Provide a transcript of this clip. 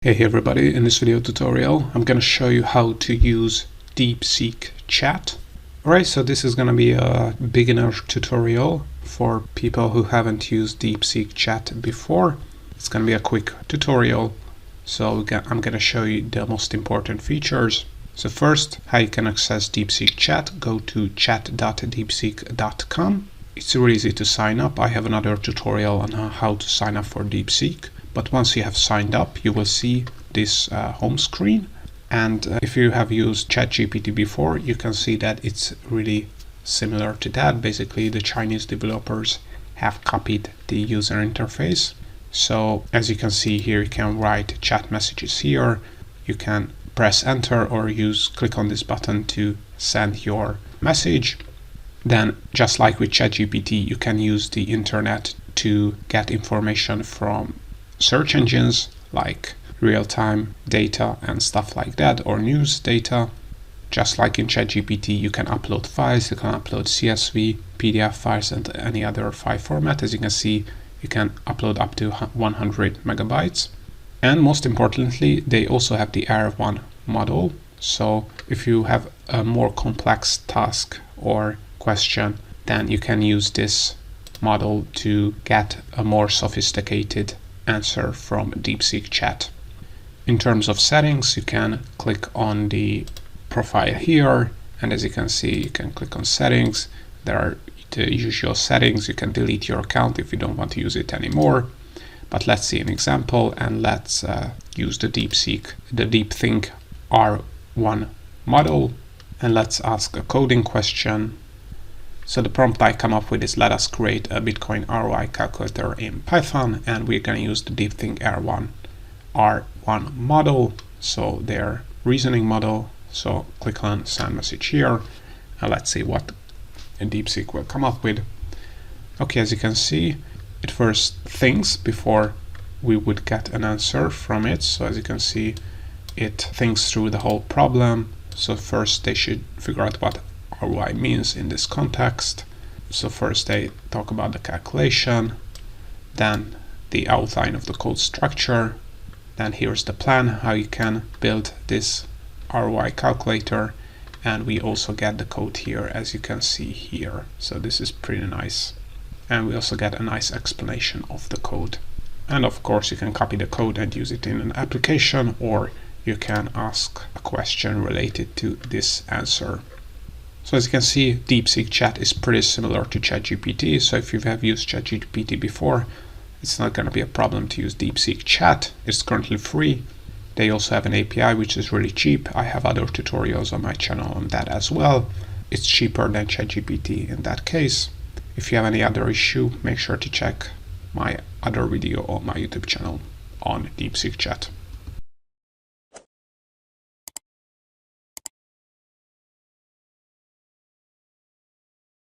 Hey everybody, in this video tutorial I'm going to show you how to use DeepSeek Chat. Alright, so this is going to be a beginner tutorial for people who haven't used DeepSeek Chat before. It's going to be a quick tutorial, so I'm going to show you the most important features. So first, how you can access DeepSeek Chat. Go to chat.deepseek.com. It's really easy to sign up. I have another tutorial on how to sign up for DeepSeek. But once you have signed up, you will see this home screen. And if you have used ChatGPT before, you can see that it's really similar to that. Basically, the Chinese developers have copied the user interface. So as you can see here, you can write chat messages here. You can press enter or click on this button to send your message. Then, just like with ChatGPT, you can use the internet to get information from search engines like real-time data and stuff like that, or news data. Just like in ChatGPT, you can upload files, you can upload CSV, PDF files, and any other file format. As you can see, you can upload up to 100 megabytes. And most importantly, they also have the R1 model. So if you have a more complex task or question, then you can use this model to get a more sophisticated answer from DeepSeek Chat. In terms of settings, you can click on the profile here, and as you can see, you can click on settings. There are the usual settings. You can delete your account if you don't want to use it anymore. But let's see an example, and let's use the DeepSeek R1 model, and let's ask a coding question. So the prompt I come up with is, let us create a Bitcoin ROI calculator in Python, and we're going to use the DeepSeek R1 model, so their reasoning model. So click on send message here, and let's see what DeepSeek will come up with. Okay, as you can see, it first thinks before we would get an answer from it. So as you can see, it thinks through the whole problem. So first they should figure out what ROI means in this context. So first they talk about the calculation, then the outline of the code structure, then here's the plan how you can build this ROI calculator, and we also get the code here, as you can see here. So this is pretty nice, and we also get a nice explanation of the code. And of course you can copy the code and use it in an application, or you can ask a question related to this answer. So as you can see, DeepSeek Chat is pretty similar to ChatGPT. So if you have used ChatGPT before, it's not going to be a problem to use DeepSeek Chat. It's currently free. They also have an API which is really cheap. I have other tutorials on my channel on that as well. It's cheaper than ChatGPT in that case. If you have any other issue, make sure to check my other video on my YouTube channel on DeepSeek Chat.